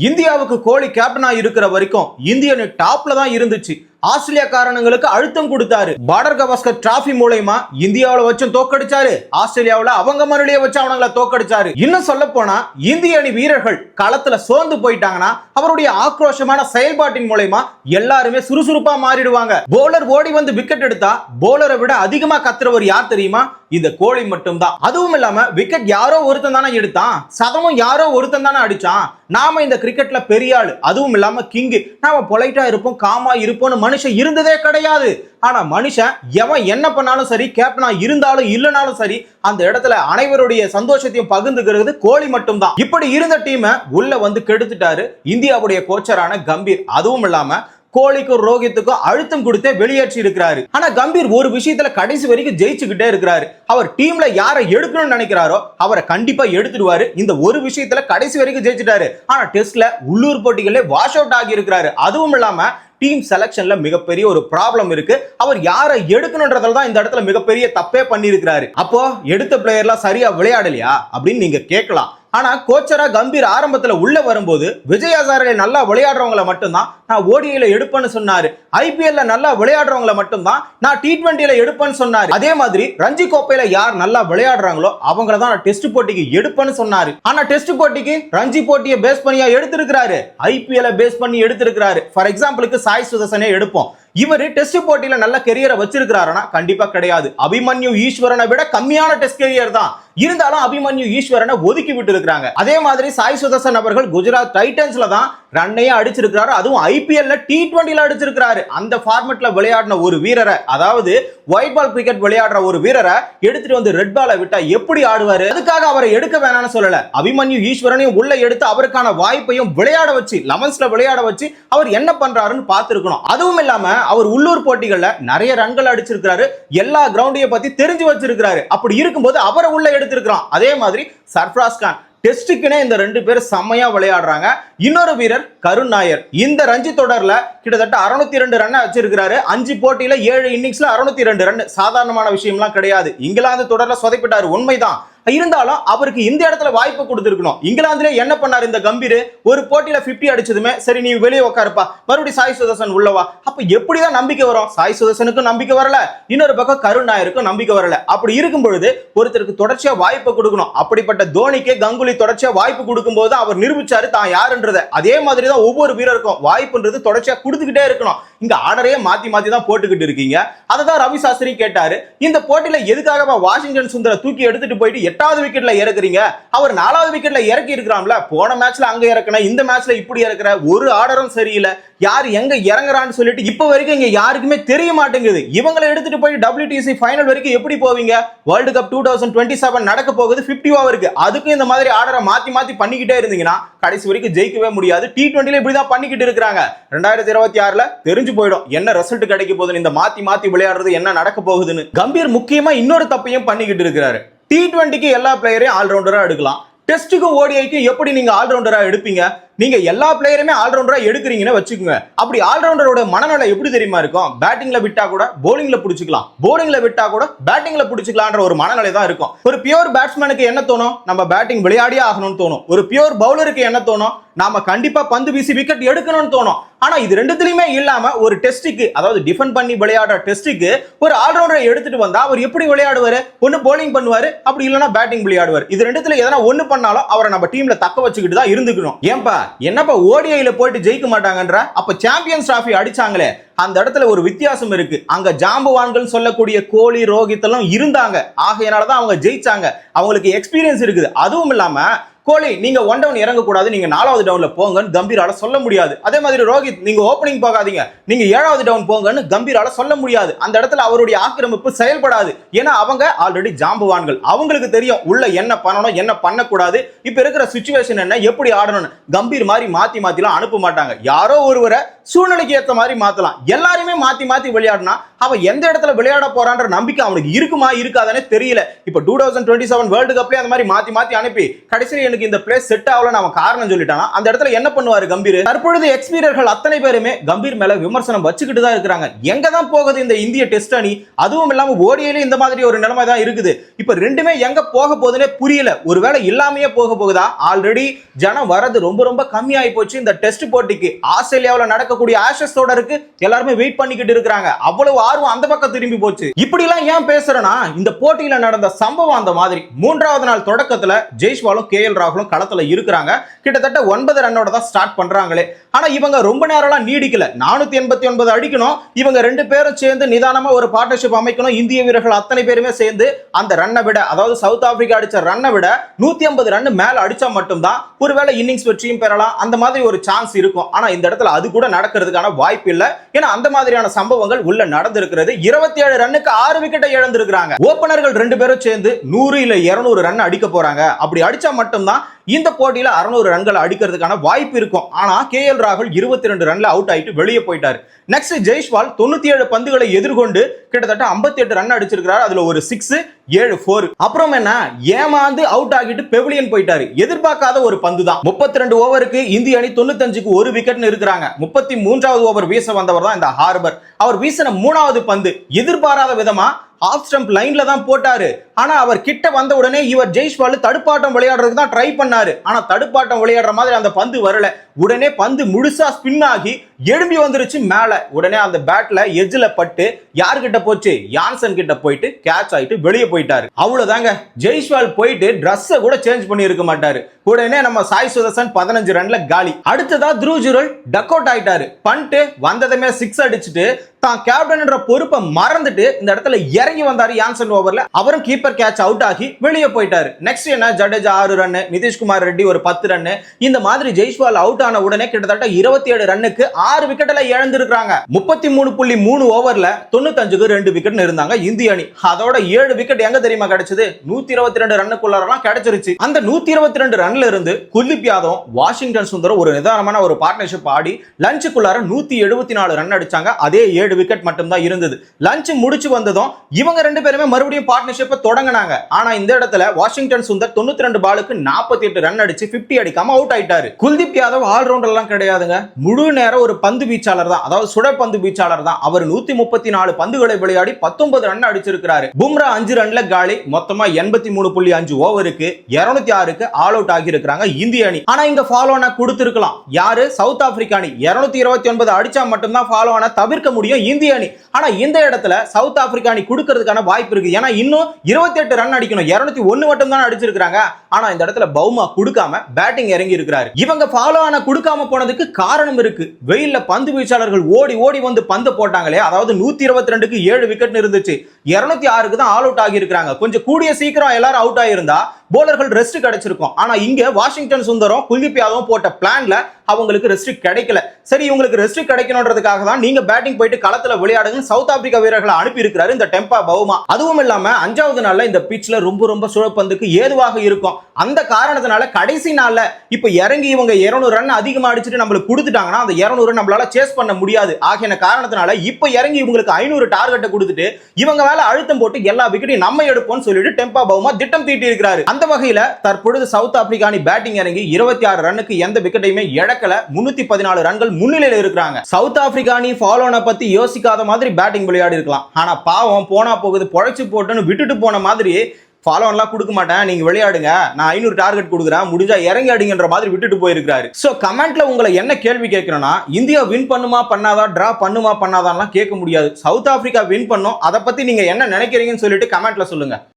இந்தியாவுக்கு கோலி கேப்டனா இருக்கிற வரைக்கும் இந்திய அணி டாப்ல தான் இருந்துச்சு. ஆஸ்திரேலியா காரணங்களுக்கு அழுத்தம் கொடுத்தாரு. பார்டர் கவாஸ்கர் டிராபி மூலமா இந்தியாவில வச்சு தோக்கடிச்சாரு. ஆஸ்திரேலியாவில அவங்க மறுபடியும் வச்சு அவங்களை தோக்கடிச்சாரு. இன்னும் சொல்ல போனா இந்திய அணி வீரர்கள் களத்துல சோர்ந்து போயிட்டாங்கன்னா அவருடைய ஆக்ரோஷமான செயல்பாட்டின் மூலமா எல்லாருமே சுறுசுறுப்பா மாறிடுவாங்க. போலர் ஓடி வந்து விக்கெட் எடுத்தா போலரை விட அதிகமா கத்துறவர் யார் தெரியுமா? இந்த கோலி மட்டும் தான். அதுவும் இல்லாம விக்கெட் யாரோ ஒருத்தன் தானே எடுத்தான், சதமும் யாரோ ஒருத்தன் தானே அடிச்சான். நாம இந்த கிரிக்கெட்ல பெரிய ஆளு, அதுவும் இல்லாம கிங், நாம பொலைட்டா இருப்போம், காமா இருப்போம்னு மனுஷன் இருந்ததே கிடையாது. ஆனா மனுஷன் எவன் என்ன பண்ணாலும் சரி, கேப்டனா இருந்தாலும் இல்லனாலும் சரி, அந்த இடத்துல அனைவருடைய சந்தோஷத்தையும் பகிர்ந்துக்கிறது கோலி மட்டும் தான். இப்படி இருந்த டீமை உள்ள வந்து கெடுத்துட்டாரு இந்தியாவுடைய கோச்சரான கம்பீர். அதுவும் இல்லாம கோலிக்கும் ரோஹித்துக்கும் அழுத்தம் கொடுத்தே வெளியேற்றி இருக்கிறாரு. ஆனா கம்பீர் ஒரு விஷயத்துல கடைசி வரைக்கும் ஜெயிச்சுக்கிட்டே இருக்கிறாரு. அவர் டீம்ல யாரை எடுக்கணும்னு நினைக்கிறாரோ அவரை கண்டிப்பா எடுத்துடுவாரு. இந்த ஒரு விஷயத்துல கடைசி வரைக்கும் ஜெயிச்சிட்டாரு. ஆனா டெஸ்ட்ல உள்ளூர் போட்டிகளே வாஷ் அவுட் ஆகி இருக்கிறாரு. அதுவும் இல்லாம டீம் செலக்ஷன்ல மிகப்பெரிய ஒரு ப்ராப்ளம் இருக்கு. அவர் யாரை எடுக்கணும்ன்றதுல தான் இந்த இடத்துல மிகப்பெரிய தப்பே பண்ணி இருக்கிறாரு. அப்போ எடுத்த பிளேயர்லாம் சரியா விளையாடலையா அப்படின்னு நீங்க கேட்கலாம். ஆனா கோச்சரா கம்பீர் ஆரம்பத்துல உள்ள வரும்போது விஜய் ஹசாரே நல்லா விளையாடுறவங்களை மட்டும்தான் நான் ஓடிஐல எடுப்பேன்னு சொன்னாரு. ஐபிஎல்ல நல்லா விளையாடுறவங்களை மட்டும்தான் நான் T20ல எடுப்பேன்னு சொன்னாரு. அதே மாதிரி ரஞ்சி கோப்பையில யார் நல்லா விளையாடுறாங்களோ அவங்கள தான் நான் டெஸ்ட் போட்டிக்கு எடுப்பேன்னு சொன்னாரு. ஆனா டெஸ்ட் போட்டிக்கு ரஞ்சி போட்டியை பேஸ் பண்ணியா எடுத்திருக்கிறாரு, ஐபிஎல்ல பேஸ் பண்ணி எடுத்திருக்கிறாரு. ஃபார் எக்ஸாம்பிளுக்கு சாய் சுதர்சனே எடுப்போம். இவர் டெஸ்ட் போட்டியில நல்ல கெரியரை வச்சிருக்கிறாருன்னா கண்டிப்பா கிடையாது. அபிமன்யு ஈஸ்வரனை விட கம்மியான டெஸ்ட் கெரியர் தான் இருந்தாலும் அபிமன்யு ஈஸ்வரனை ஒதுக்கி விட்டு இருக்காங்க. அதே மாதிரி சாய் சுதர்சன் அவர்கள் குஜராத் டைட்டன்ஸ்ல தான் ரன்னையே அடிச்சிருக்காரு. அதுவும் ஐபிஎல்ல T20ல அடிச்சிருக்காரு. அந்த ஃபார்மட்ல விளையாடின ஒரு வீரரை, அதாவது ஒயிட் பால் கிரிக்கெட் விளையாடுற ஒரு வீரரை எடுத்துட்டு வந்து ரெட் பாலை விட்டா எப்படி ஆடுவாரு? அதுக்காக அவரை எடுக்க வேணாம்னு சொல்லல. அபிமன்யு ஈஸ்வரனையும் உள்ள எடுத்து அவருக்கான வாய்ப்பையும் விளையாட வச்சு, லெவன்ஸ்ல விளையாட வச்சு அவர் என்ன பண்றாருன்னு பார்த்திருக்கணும். அதுவும் இல்லாம அவர் உள்ளூர் போட்டிகள்ல நிறைய ரன்கள் அடிச்சிருக்காரு. எல்லா கிரவுண்டையும் பத்தி தெரிஞ்சு வச்சிருக்காரு. அப்படி இருக்கும்போது அவரை உள்ள எடுத்திருக்கிறான். அதே மாதிரி சர்ஃப்ராஸ் கான் டெஸ்டுக்குனே இந்த ரெண்டு பேரும் செம்மையா விளையாடுறாங்க. இன்னொரு வீரர் கருண் நாயர் இந்த ரஞ்சி தொடர்ல கிட்டத்தட்ட 602 ரன் வச்சிருக்காரு. 5 போட்டியில 7 இன்னிங்ஸ்ல 602 ரன் சாதாரணமான விஷயம்லாம் கிடையாது. இங்கிலாந்து தொடர்ல சொதைப்பிட்டாரு உண்மைதான். இருந்தாலும் அவருக்கு இந்த இடத்துல வாய்ப்பு கொடுத்திருக்கணும். இங்கிலாந்துல என்ன பண்ணாரு இந்த கம்பீர்? ஒரு போட்டியில 50 அடிச்சதுமே சரி நீ வெளியே உட்காருப்பா, மறுபடியும் சாய் சுதர்சன் உள்ளவா. அப்ப எப்படிதான் நம்பிக்கை வரும்? சாய் சுதர்சனுக்கும் நம்பிக்கை வரல, இன்னொரு பக்கம் கருண் நாயருக்கும் நம்பிக்கை வரல. அப்படி இருக்கும் பொழுது ஒருத்தருக்கு தொடர்ச்சியா வாய்ப்பு கொடுக்கணும். அப்படிப்பட்ட தோனிக்கு கங்குலி தொடர்ச்சியா வாய்ப்பு கொடுக்கும் போது அவர் நிரூபிச்சாரு தான் யாருன்றத. அதே மாதிரிதான் ஒவ்வொரு வீரருக்கும் வாய்ப்புன்றது தொடர்ச்சியா கொடுத்துக்கிட்டே இருக்கணும். இங்க ஆர்டரையே மாத்தி மாத்தி தான் போட்டுக்கிட்டு இருக்கீங்க. அததான் ரவி சாஸ்திரி கேட்டாரு, இந்த போட்டியில எதுக்காக வாஷிங்டன் சுந்தர தூக்கி எடுத்துட்டு போயிட்டு 8வது விக்கெட்ல இறக்குறீங்க? அவர் 4வது விக்கெட்ல இறக்கி இருக்கிறாம்ல. போன மேட்ச்ல அங்க இறக்குன, இந்த மேட்ச்ல இப்படி இறக்குற, ஒரு ஆர்டரும் சரியில்லை. யார் எங்க இறங்குறான்னு சொல்லிட்டு இப்ப வரைக்கும் இங்க யாருக்குமே தெரிய மாட்டேங்குது. இவங்களை எடுத்துட்டு போய் WTC ஃபைனல் வரைக்கும் எப்படி போவீங்க? வேர்ல்டு கப் 2027 நடக்க போகுது, 50 ஓவருக்கு. அதுக்கும் இந்த மாதிரி ஆர்டரை மாத்தி மாத்தி பண்ணிக்கிட்டே இருந்தீங்கன்னா கடைசி வரைக்கும் ஜெயிக்கவே முடியாது. T20ல இப்படிதான் பண்ணிக்கிட்டு இருக்காங்க. 2026ல தெரிஞ்சு போயிடும் என்ன ரிசல்ட் கிடைக்க போகுதுன்னு, இந்த மாத்தி மாத்தி விளையாடுறது என்ன நடக்க போகுதுன்னு. கம்பீர் முக்கியமா இன்னொரு தப்பையும் பண்ணிக்கிட்டு இருக்கிறாரு. T20க்கு எல்லா பிளேயரையும் ஆல்ரவுண்டரா எடுக்கலாம், டெஸ்டுக்கும் ஓடிஐக்கும் எப்படி நீங்க ஆல்ரவுண்டரா எடுப்பீங்க? நீங்க எல்லா பிளேயருமே ஆல்ரவுண்டரா எடுக்கிறீங்கன்னு வச்சுக்கோங்க. அப்படி ஆல்ரவுண்டரோட மனநிலை எப்படி தெரியுமா இருக்கும்? பேட்டிங்ல விட்டா கூட போலிங்ல பிடிச்சிக்கலாம், போலிங்ல விட்டா கூட பேட்டிங்ல பிடிச்சிக்கலாம்ன்ற ஒரு மனநிலை தான் இருக்கும். ஒரு பியூர் பேட்ஸ்மேனுக்கு என்ன தோணும்? நம்ம பேட்டிங் விளையாடியே ஆகணும்னு தோணும். ஒரு பியூர் பவுலருக்கு என்ன தோணும்? நாம கண்டிப்பா பந்து வீசி விக்கெட் எடுக்கணும்னு தோணும். ஆனா இது ரெண்டுத்துலயுமே இல்லாம ஒரு டெஸ்டுக்கு, அதாவது டிஃபெண்ட் பண்ணி விளையாடுற டெஸ்டுக்கு ஒரு ஆல்ரவுண்டரை எடுத்துட்டு வந்தா அவர் எப்படி விளையாடுவாரு? ஒன்னு போலிங் பண்ணுவாரு, அப்படி இல்லைன்னா பேட்டிங் விளையாடுவார். இது ரெண்டுத்துல எதனா ஒண்ணு பண்ணாலும் அவரை நம்ம டீம்ல தக்க வச்சுக்கிட்டு தான் இருந்துக்கணும். ஏன்பா என்னப்பா ஓடிஐல போயிட்டு ஜெயிக்க மாட்டாங்கன்ற? அப்ப சாம்பியன்ஸ் டிராபி அடிச்சாங்களே அந்த இடத்துல ஒரு வித்தியாசம் இருக்கு. அங்க ஜாம்பவான்கள் சொல்லக்கூடிய கோலி, ரோஹித் எல்லாம் இருந்தாங்க. ஆகையனாலதான் அவங்க ஜெயிச்சாங்க. அவங்களுக்கு எக்ஸ்பீரியன்ஸ் இருக்குது. அதுவும் இல்லாம கோலி நீங்க 1 டவுன் இறங்க கூடாது, நீங்க 4வது டவுன்ல போங்கன்னு கம்பீரால சொல்ல முடியாது. அதே மாதிரி ரோஹித் நீங்க ஓப்பனிங் போகாதீங்க, நீங்க 7வது டவுன் போங்கன்னு கம்பீரால சொல்ல முடியாது. அந்த இடத்துல அவருடைய ஆக்கிரமிப்பு செயல்படாது. ஏன்னா அவங்க ஆல்ரெடி ஜாம்பவான்கள். அவங்களுக்கு தெரியும் உள்ள என்ன பண்ணணும், என்ன பண்ணக்கூடாது, இப்ப இருக்கிற சிச்சுவேஷன் என்ன, எப்படி ஆடணும்னு. கம்பீர் மாதிரி மாத்தி மாத்திலாம் அனுப்ப மாட்டாங்க. யாரோ ஒருவரை சூழ்நிலைக்கு ஏற்ற மாதிரி மாத்தலாம். எல்லாருமே மாத்தி மாத்தி விளையாடினா அவன் எந்த இடத்துல விளையாட போறான்ற நம்பிக்கை அவனுக்கு இருக்குமா இருக்காதானே தெரியல. இப்ப 2027 வேர்ல்டு கப்லயே அந்த மாதிரி மாத்தி மாத்தி அனுப்பி கடைசியில் எனக்கு இந்த பிளேஸ் செட் ஆகல அவன் காரணம் சொல்லிட்டானா அந்த இடத்துல என்ன பண்ணுவாரு கம்பீர்? தற்பொழுது எக்ஸ் வீரர்கள் அத்தனை பேருமே கம்பீர் மேல விமர்சனம் வச்சுக்கிட்டு தான் இருக்காங்க. எங்க தான் போகுது இந்த இந்திய டெஸ்ட் அணி? அதுவும் இல்லாம ஓடியில இந்த மாதிரி ஒரு நிலைமை தான் இருக்குது. இப்ப ரெண்டுமே எங்க போக போகுதுன்னே புரியல. ஒருவேளை இல்லாமையே போக போகுதா? ஆல்ரெடி ஜனம் வரது ரொம்ப ரொம்ப கம்மியாகி போச்சு இந்த டெஸ்ட் போட்டிக்கு. ஆஸ்திரேலியாவில் நடக்கக்கூடிய ஆஷஸ் தொடருக்கு எல்லாருமே வெயிட் பண்ணிக்கிட்டு இருக்காங்க. அவ்வளவு ஆர்வம் அந்த பக்கம் திரும்பி போச்சு. இப்படி எல்லாம் ஏன் பேசுறேன்னா இந்த போட்டியில நடந்த சம்பவம் அந்த மாதிரி. மூன்றாவது நாள் தொடக்கத்துல ஜெய்ஸ்வாலும் KL ராகுலும் களத்துல இருக்கிறாங்க. கிட்டத்தட்ட 9 ரன்னோட தான் ஸ்டார்ட் பண்றாங்களே. ஆனா இவங்க ரொம்ப நேரம்லாம் நீடிக்கல. 489 அடிக்கணும். இவங்க ரெண்டு பேரும் சேர்ந்து நிதானமா ஒரு பார்ட்னர்ஷிப் அமைக்கணும். இந்திய வீரர்கள் அத்தனை பேருமே சேர்ந்து அந்த ரன்னை விட, அதாவது சவுத் ஆப்பிரிக்கா அடிச்ச ரன்னை விட 150 ரன் மேல அடிச்சா மட்டும்தான் ஒருவேளை இன்னிங்ஸ் வெற்றியும் பெறலாம். அந்த மாதிரி ஒரு சான்ஸ் இருக்கும். ஆனா இந்த இடத்துல அது கூட நடக்கிறதுக்கான வாய்ப்பு இல்ல. ஏன்னா அந்த மாதிரியான சம்பவங்கள் உள்ள நடந்திருக்கிறது. 27 ரன்னுக்கு 6 விக்கெட்டை இழந்திருக்காங்க. ஓபனர்கள் ரெண்டு பேரும் சேர்ந்து 100 இல்ல 200 ரன் அடிக்க போறாங்க. அப்படி அடிச்சா மட்டும்தான் இந்த போட்டியில 600 ரன்கள் அடிக்கிறதுக்கான வாய்ப்பு இருக்கும். ஆனா KL ராகுல் 22 ரன்ல அவுட் ஆயிட்டு வெளியே போயிட்டாரு. நெக்ஸ்ட் ஜெய்ஸ்வால் 97 பந்துகளை எதிர்கொண்டு கிட்டத்தட்ட 58 ரன் அடிச்சிருக்காரு. அதுல ஒரு 6, 7 4. அப்புறம் என்ன, ஏமாந்து அவுட் ஆகிட்டு பெவிலியன் போயிட்டாரு. எதிர்பார்க்காத ஒரு பந்து தான். 32 ஓவருக்கு இந்திய அணி 95க்கு ஒரு விக்கெட் இருக்கிறாங்க. 33வது ஓவர் வீச வந்தவர் தான் இந்த ஹார்பர். அவர் வீசின 3வது பந்து எதிர்பாராத விதமா ஆஃப் ஸ்டம்ப் லைன்ல தான் போட்டாரு. ஆனா அவர் கிட்ட வந்த உடனே இவர் ஜெய்ஸ்வால் தடுப்பாட்டம் விளையாடுறதுக்கு தான் ட்ரை பண்ணாரு. ஆனா தடுப்பாட்டம் விளையாடுற மாதிரி அந்த பந்து வரல. உடனே பந்து முழுசா ஸ்பின் ஆகி எழும்பி வந்துருச்சு மேல. உடனே அந்த பேட்ல எஜ்ல பட்டு யார்கிட்ட போச்சு? யான்சன் கிட்ட போயிட்டு கேட்ச் ஆயிட்டு வெளியே போயிட்டாரு. அவ்வளவுதாங்க. ஜெய்ஸ்வால் போயிட்டு டிரஸ்ஸை கூட சேஞ்ச் பண்ணி இருக்க மாட்டாரு. உடனே நம்ம சாய் சுதர்சன் 15 ரன்ல காலி. அடுத்ததா த்ருவ் ஜுரல் டக் அவுட் ஆயிட்டாரு. பண்ணிட்டு வந்ததுமே 6 அடிச்சுட்டு தான் கேப்டன் என்ற பொறுப்பை மறந்துட்டு இந்த இடத்துல இறங்கி வந்தாரு யான்சன் ஓவர்ல. அவரும் கீப்பர் கேட்ச் அவுட் ஆகி வெளியே போயிட்டாரு. நெக்ஸ்ட் என்ன, ஜடேஜா 6 ரன், நிதிஷ்குமார் ரெட்டி ஒரு 10 ரன். இந்த மாதிரி ஜெய்ஸ்வால் அவுட் ஆன உடனே கிட்டத்தட்ட 27 ரன்னுக்கு 6 விக்கெட்ல இழந்திருக்காங்க. 33.3 ஓவர்ல 95க்கு 2 விக்கெட் இருந்தாங்க இந்திய அணி. அதோட 7 விக்கெட் எங்க தெரியுமா கிடைச்சது? 122 ரன்னுக்குள்ளாரெல்லாம் கிடைச்சிருச்சு. அந்த 122 ரன்ல இருந்து குல்தீப் யாதவ், வாஷிங்டன் சுந்தரம் ஒரு நிதானமான ஒரு பார்ட்னர்ஷிப் ஆடி லஞ்சுக்குள்ளார 174 ரன் அடிச்சாங்க. அதே 7 விக்கெட் மட்டும் தான் இருந்தது. லஞ்ச் முடிச்சு வந்ததும் இவங்க ரெண்டு பேருமே மறுபடியும் பார்ட்னர்ஷிப்பை தொடங்கினாங்க. ஆனா இந்த இடத்துல வாஷிங்டன் சுந்தர் 92 பாலுக்கு 48 ரன் அடிச்சு 50 அடிக்காம அவுட் ஆயிட்டாரு. குல்தீப் யாதவ் ஆல்ரவுண்டர் எல்லாம் கிடையாதுங்க. முழு நேரம் ஒரு பந்து வீச்சாளர் தான், அதாவது சுழற்பந்து வீச்சாளர் தான். அவர் 134 பந்துகளை விளையாடி 19 ரன் அடிச்சிருக்காரு. பும்ரா 5 ரன்ல காலி. மொத்தமா 83.5 ஓவருக்கு 206க்கு ஆல் அவுட் ஆகி இருக்காங்க இந்திய அணி. ஆனா இங்க ஃபாலோ ஆன கொடுத்திருக்கலாம். யாரு? சவுத் ஆப்பிரிக்கா அணி. 229 அடிச்சா மட்டும்தான் ஃபாலோ ஆன தவிர்க்க முடியும் இந்திய அணி. ஆனா இந்த இடத்துல சவுத் ஆப்பிரிக்கா அணி கொடுக்கிறதுக்கான வாய்ப்பு இருக்கு. ஏன்னா இன்னும் 28 ரன் அடிக்கணும். 201 மட்டும் தான் அடிச்சிருக்காங்க. ஆனா இந்த இடத்துல பவுமா கொடுக்காம பேட்டிங் இறங்கி இருக்கிறாரு. இவங்க ஃபாலோ ஆன கொடுக்காம போனதுக்கு காரணம் இருக்கு. வெயில்ல பந்து வீச்சாளர்கள் ஓடி ஓடி வந்து பந்து போட்டாங்களே, அதாவது 122க்கு 7 விக்கெட் இருந்துச்சு. 206க்கு தான் ஆல் அவுட் ஆகி இருக்காங்க. கொஞ்சம் கூடிய சீக்கிரம் எல்லாரும் அவுட் ஆயிருந்தா போலர்கள் ரெஸ்ட் கிடைச்சிருக்கும். ஆனா இங்க வாஷிங்டன் சுந்தரம், குல்தீப் யாதவ் போட்ட பிளான்ல அவங்களுக்கு ரெஸ்ட் கிடைக்கல. சரி, இவங்களுக்கு ரெஸ்ட் கிடைக்கணும்ன்றதுக்காக தான் நீங்க பேட்டிங் போயிட்டு களத்துல விளையாடுங்க சவுத் ஆப்பிரிக்கா வீரர்களை அனுப்பி இருக்கிறாரு இந்த டெம்பா பவுமா. அதுவும் இல்லாம 5வது நாள்ல இந்த பிட்ச்ல ரொம்ப ரொம்ப சுழப்பந்துக்கு ஏதுவாக இருக்கும். அந்த காரணத்தினால கடைசி நாள்ல இப்ப இறங்கி இவங்க 200 ரன் அதிகமா அடிச்சுட்டு நம்மளுக்கு கொடுத்துட்டாங்கன்னா அந்த 200 நம்மளால சேஸ் பண்ண முடியாது. ஆகிய காரணத்தினால இப்ப இறங்கி இவங்களுக்கு 500 டார்கெட்டை கொடுத்துட்டு இவங்க மேல அழுத்தம் போட்டு எல்லா விக்கெட்டையும் நம்ம எடுப்போம்னு சொல்லிட்டு டெம்பா பவுமா திட்டம் தீட்டி இருக்கிறாரு. அந்த வகையில தற்பொழுது சவுத் ஆப்பிரிக்கா அணி பேட்டிங் இறங்கி 26 ரன்னுக்கு எந்த விக்கெட்டையுமே இழக்கல. 314 ரன்கள் முன்னிலையில் இருக்கிறாங்க. சவுத் ஆப்பிரிக்கா அணி ஃபாலோன பத்தி யோசிக்காத மாதிரி பேட்டிங் விளையாடி இருக்கலாம். ஆனா பாவம், போனா போகுது பொழைச்சு போட்டுன்னு விட்டுட்டு போன மாதிரி ஃபாலோ எல்லாம் கொடுக்க மாட்டேன், நீங்க விளையாடுங்க, நான் 500 டார்கெட் கொடுக்குறேன், முடிஞ்சா இறங்கி அடிங்கன்ற மாதிரி விட்டுட்டு போயிருக்காரு. சோ கமெண்ட்ல உங்களை என்ன கேள்வி கேட்கிறேன்னா, இந்தியா வின் பண்ணுமா பண்ணாதா, டிரா பண்ணுமா பண்ணாதான் கேட்க முடியாது. சவுத் ஆப்பிரிக்கா வின் பண்ணும். அதை பத்தி நீங்க என்ன நினைக்கிறீங்கன்னு சொல்லிட்டு கமெண்ட்ல சொல்லுங்க.